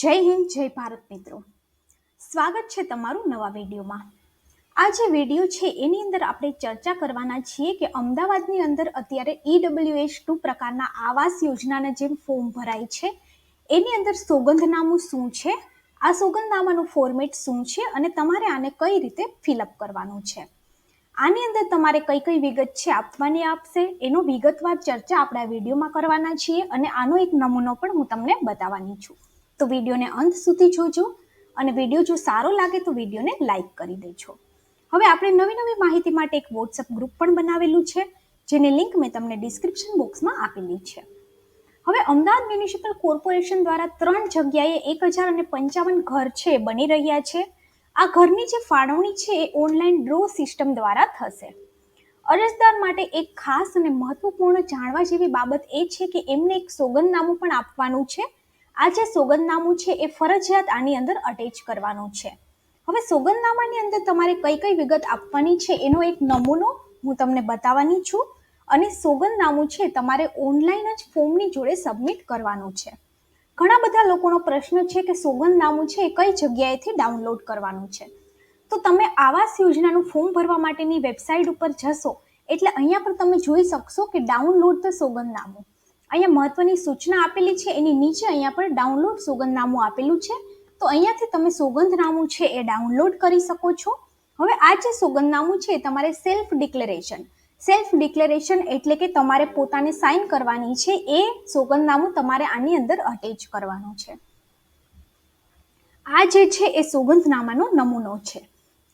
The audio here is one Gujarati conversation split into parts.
જય હિન્દ, જય ભારત મિત્રો. સ્વાગત છે તમારું નવા વિડીયોમાં. આ જે વિડીયો છે એની અંદર આપણે ચર્ચા કરવાના છીએ કે અમદાવાદની અંદર અત્યારે EWS2 પ્રકારના આવાસ યોજનાના જે ફોર્મ ભરાય છે એની અંદર સોગંદનામું શું છે, આ સોગંદનામાનું ફોર્મેટ શું છે અને તમારે આને કઈ રીતે ફિલઅપ કરવાનું છે. આની અંદર તમારે કઈ કઈ વિગત છે આપવાની આપશે એનો વિગતવાર ચર્ચા આપણે આ વિડીયોમાં કરવાના છીએ અને આનો એક નમૂનો પણ હું તમને બતાવવાની છું. તો વિડીયોને અંત સુધી જોજો અને વિડીયો જો સારો લાગે તો વિડીયોને લાઈક કરી દેજો. હવે આપણે નવી માહિતી માટે એક વોટ્સઅપ ગ્રુપ પણ બનાવેલું છે જેની લિંક મેં તમને ડિસ્ક્રિપ્શન બોક્સમાં આપેલી છે. હવે અમદાવાદ મ્યુનિસિપલ કોર્પોરેશન દ્વારા 3 જગ્યાએ 1055 ઘર છે બની રહ્યા છે. આ ઘરની જે ફાળવણી છે એ ઓનલાઈન ડ્રો સિસ્ટમ દ્વારા થશે. અરજદાર માટે એક ખાસ અને મહત્વપૂર્ણ જાણવા જેવી બાબત એ છે કે એમને એક સોગંદનામું પણ આપવાનું છે. આ જે સોગંદનામું છે એ ફરજિયાત આની અંદર અટેચ કરવાનું છે. હવે સોગંદનામાની અંદર તમારે કઈ કઈ વિગત આપવાની છે એનો એક નમૂનો હું તમને બતાવવાની છું અને સોગંદનામું છે તમારે ઓનલાઈન જ ફોર્મની જોડે સબમિટ કરવાનું છે. ઘણા બધા લોકોનો પ્રશ્ન છે કે સોગંદનામું છે એ કઈ જગ્યાએથી ડાઉનલોડ કરવાનું છે. તો તમે આવાસ યોજનાનું ફોર્મ ભરવા માટેની વેબસાઇટ ઉપર જશો એટલે અહીંયા પર તમે જોઈ શકશો કે ડાઉનલોડ ધ સોગંદનામું. અહીંયા મહત્વની સૂચના આપેલી છે, એની નીચે અહીંયા પર ડાઉનલોડ સોગંદનામું આપેલું છે. તો અહીંયાથી તમે સોગંદનામું છે એ ડાઉનલોડ કરી શકો છો. હવે આ જે સોગંદનામું છે તમારે સેલ્ફ ડિક્લેરેશન એટલે કે તમારે પોતાને સાઇન કરવાની છે. એ સોગંદનામું તમારે આની અંદર અટેચ કરવાનું છે. આ જે છે એ સોગંદનામાનો નમૂનો છે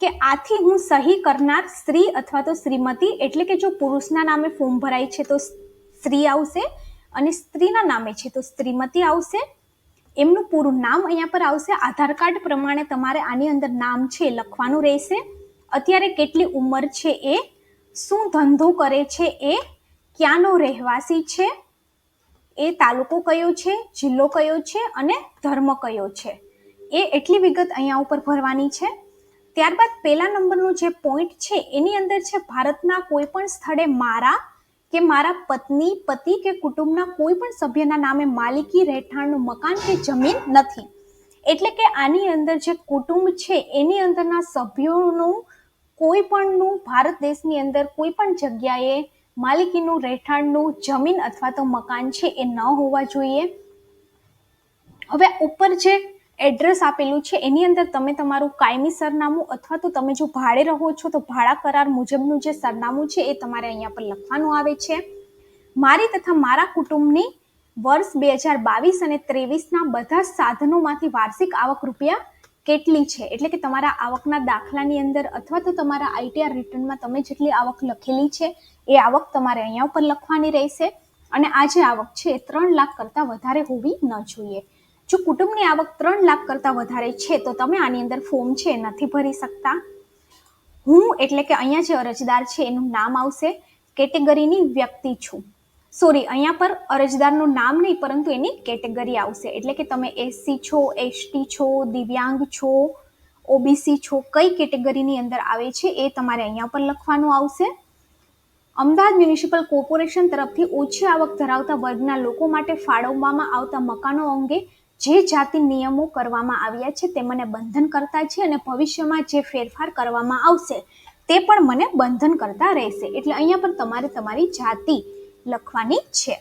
કે આથી હું સહી કરનાર સ્ત્રી અથવા તો શ્રીમતી, એટલે કે જો પુરુષના નામે ફોર્મ ભરાય છે તો સ્ત્રી આવશે અને સ્ત્રીના નામે છે તો શ્રીમતી આવશે. એમનું પૂરું નામ અહીંયા પર આવશે. આધાર કાર્ડ પ્રમાણે તમારે આની અંદર નામ છે લખવાનું રહેશે. અત્યારે કેટલી ઉંમર છે એ, શું ધંધો કરે છે એ, ક્યાંનો રહેવાસી છે, એ તાલુકો કયો છે, જિલ્લો કયો છે અને ધર્મ કયો છે, એ એટલી વિગત અહીંયા ઉપર ભરવાની છે. ત્યારબાદ પહેલા નંબરનું જે પોઈન્ટ છે એની અંદર છે ભારતના કોઈ પણ સ્થળે મારા કે મારા પત્ની, પતિ કે કુટુંબના કોઈ પણ સભ્યના નામે માલિકી, રહેઠાણનું મકાન કે જમીન નથી. એટલે કે આની અંદર જે કુટુંબ છે એની અંદરના સભ્યોનું કોઈ પણનું ભારત દેશની અંદર કોઈ પણ જગ્યાએ માલિકીનું, રહેઠાણનું, જમીન અથવા તો મકાન છે એ ન હોવા જોઈએ. હવે ઉપર જે એડ્રેસ આપેલું છે એની અંદર તમે તમારું કાયમી સરનામું અથવા તો તમે જો ભાડે રહો છો તો ભાડા કરાર મુજબનું જે સરનામું છે એ તમારે અહીંયા પર લખવાનું આવે છે. મારી તથા મારા કુટુંબની વર્ષ 2022 અને 23ના બધા સાધનોમાંથી વાર્ષિક આવક રૂપિયા કેટલી છે, એટલે કે તમારા આવકના દાખલાની અંદર અથવા તો તમારા ITR રિટર્નમાં તમે જેટલી આવક લખેલી છે એ આવક તમારે અહીંયા ઉપર લખવાની રહેશે. અને આ જે આવક છે એ 3 લાખ કરતાં વધારે હોવી ન જોઈએ. જો કુટુંબની આવક 3 લાખ કરતાં વધારે છે તો તમે આની અંદર ફોર્મ છે નથી ભરી શકતા. હું એટલે કે અહીંયા જે અરજદાર છે એનું નામ આવશે, કેટેગરીની વ્યક્તિ છું. અહીંયા પર અરજદારનું નામ નહીં પરંતુ એની કેટેગરી આવશે, એટલે કે તમે SC છો, ST છો, દિવ્યાંગ છો, OBC છો, કઈ કેટેગરીની અંદર આવે છે એ તમારે અહીંયા પર લખવાનું આવશે. અમદાવાદ મ્યુનિસિપલ કોર્પોરેશન તરફથી ઓછી આવક ધરાવતા વર્ગના લોકો માટે ફાળવવામાં આવતા મકાનો અંગે જે જાતિ નિયમો કરવામાં આવ્યા છે તે મને બંધન કરતા છે અને ભવિષ્યમાં જે ફેરફાર કરવામાં આવશે તે પણ મને બંધન કરતા રહેશે. એટલે અહીંયા પર તમારે તમારી જાતિ લખવાની છે.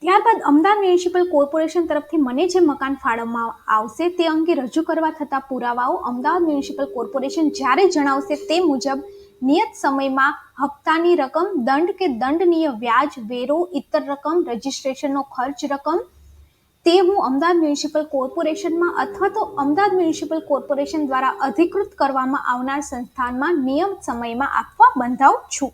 ત્યારબાદ અમદાવાદ મ્યુનિસિપલ કોર્પોરેશન તરફથી મને જે મકાન ફાળવવામાં આવશે તે અંગે રજૂ કરવા થતા પુરાવાઓ અમદાવાદ મ્યુનિસિપલ કોર્પોરેશન જ્યારે જણાવશે તે મુજબ નિયત સમયમાં હપ્તાની રકમ, દંડ કે દંડનીય વ્યાજ, વેરો, ઇતર રકમ, રજિસ્ટ્રેશનનો ખર્ચ રકમ તે હું અમદાવાદ મ્યુનિસિપલ કોર્પોરેશનમાં અથવા તો અમદાવાદ મ્યુનિસિપલ કોર્પોરેશન દ્વારા અધિકૃત કરવામાં આવનાર સંસ્થાનમાં નિયમિત સમયમાં આપવા બંધાવ છું.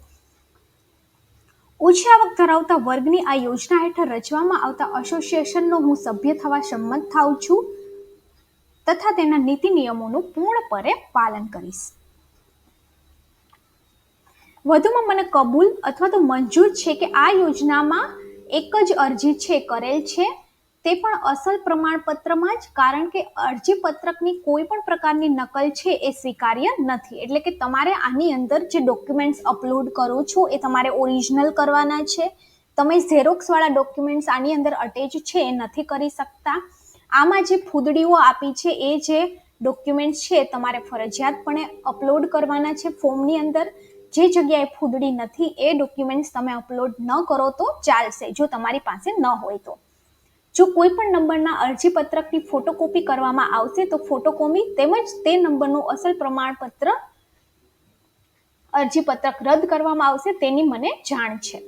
ઓછી આવક ધરાવતા વર્ગની આ યોજના હેઠળ રચવામાં આવતા એસોસિએશનનો હું સભ્ય થવા સંમત થાઉં છું તથા તેના નીતિ નિયમોનું પૂર્ણપણે પાલન કરીશ. વધુમાં મને કબૂલ અથવા તો મંજૂર છે કે આ યોજનામાં એક જ અરજી છે કરેલ છે તે પણ અસલ પ્રમાણપત્રમાં જ, કારણ કે અરજી પત્રકની કોઈ પણ પ્રકારની નકલ છે એ સ્વીકાર્ય નથી. એટલે કે તમારે આની અંદર જે ડોક્યુમેન્ટ્સ અપલોડ કરો છો એ તમારે ઓરિજિનલ કરવાના છે. તમે ઝેરોક્સ વાળા ડોક્યુમેન્ટ્સ આની અંદર અટેચ છે એ નથી કરી શકતા. આમાં જે ફૂદડીઓ આપી છે એ જે ડોક્યુમેન્ટ્સ છે તમારે ફરજિયાતપણે અપલોડ કરવાના છે ફોર્મની અંદર. જે જગ્યાએ ફૂદડી નથી એ ડોક્યુમેન્ટ્સ તમે અપલોડ ન કરો તો ચાલશે, જો તમારી પાસે ન હોય તો. જો કોઈ પણ નંબરના અરજીપત્રકની ફોટોકોપી કરવામાં આવશે તો ફોટોકોપી તેમજ તે નંબરનું અસલ પ્રમાણપત્ર અરજીપત્રક રદ કરવામાં આવશે તેની મને જાણ છે.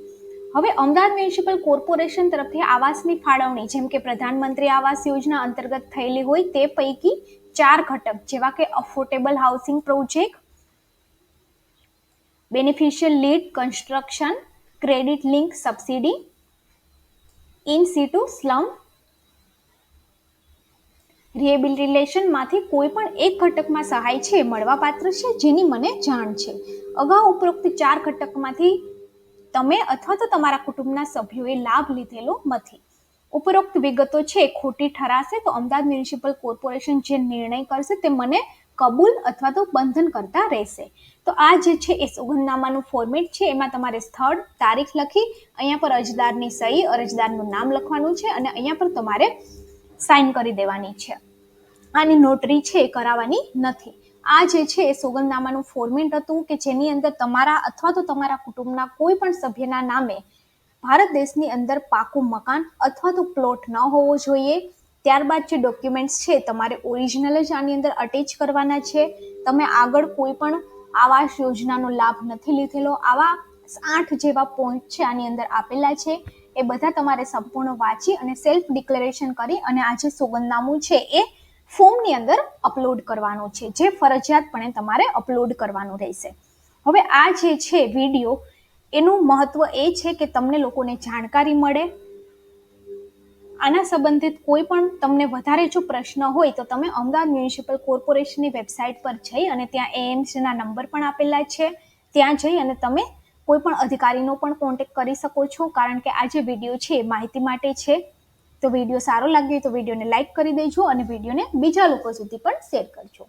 હવે અમદાવાદ મ્યુનિસિપલ કોર્પોરેશન તરફથી આવાસની ફાળવણી, જેમ કે પ્રધાનમંત્રી આવાસ યોજના અંતર્ગત થયેલી હોય તે પૈકી 4 ઘટક જેવા કે affordable housing project, beneficial lead construction, credit link subsidy, in situ slum રિહેબિલિટેશનમાંથી કોઈ પણ એક ઘટકમાં સહાય છે મળવાપાત્ર છે, જેની મને જાણ છે. અગાઉ ઉપરોક્ત 4 ઘટકમાંથી તમે અથવા તો તમારા કુટુંબના સભ્યોએ લાભ લીધેલો નથી. ઉપરોક્ત વિગતો છે ખોટી ઠરાશે તો અમદાવાદ મ્યુનિસિપલ કોર્પોરેશન જે નિર્ણય કરશે તે મને કબૂલ અથવા તો બંધન કરતા રહેશે. તો આ જે છે એ સોગંદનામાનું ફોર્મેટ છે, એમાં તમારે સ્થળ, તારીખ લખી અહીંયા પર અરજદારની સહી, અરજદારનું નામ લખવાનું છે અને અહીંયા પર તમારે સાઇન કરી દેવાની છે. આની નોટરી છે એ કરાવવાની નથી. આ જે છે એ સોગંદનામાનું ફોર્મેટ હતું કે જેની અંદર તમારા અથવા તો તમારા કુટુંબના કોઈ પણ સભ્યના નામે ભારત દેશની અંદર પાકું મકાન અથવા તો પ્લોટ ન હોવો જોઈએ. ત્યારબાદ જે ડોક્યુમેન્ટ્સ છે તમારે ઓરિજિનલ જ આની અંદર અટેચ કરવાના છે. તમે આગળ કોઈ પણ આવાસ યોજનાનો લાભ નથી લીધેલો, આવા 8 જેવા પોઈન્ટ છે આની અંદર આપેલા છે. એ બધા તમારે સંપૂર્ણ વાંચી અને સેલ્ફ ડિક્લેરેશન કરી અને આ જે સોગંદનામું છે એ ફોર્મની અંદર અપલોડ કરવાનું છે, જે ફરજિયાતપણે તમારે અપલોડ કરવાનું રહેશે. હવે આ જે છે વિડીયો, એનું મહત્વ એ છે કે તમને લોકોને જાણકારી મળે. આના સંબંધિત કોઈ પણ તમને વધારે જો પ્રશ્ન હોય તો તમે અમદાવાદ મ્યુનિસિપલ કોર્પોરેશનની વેબસાઇટ પર જઈ અને ત્યાં એએમસીના નંબર પણ આપેલા છે, ત્યાં જઈ અને તમે કોઈ પણ અધિકારીનો પણ કોન્ટેક્ટ કરી શકો છો. કારણ કે આ જે વિડીયો છે એ માહિતી માટે છે. તો વિડીયો સારો લાગ્યો તો વિડીયોને લાઇક કરી દેજો અને વિડીયોને બીજા લોકો સુધી પણ શેર કરજો.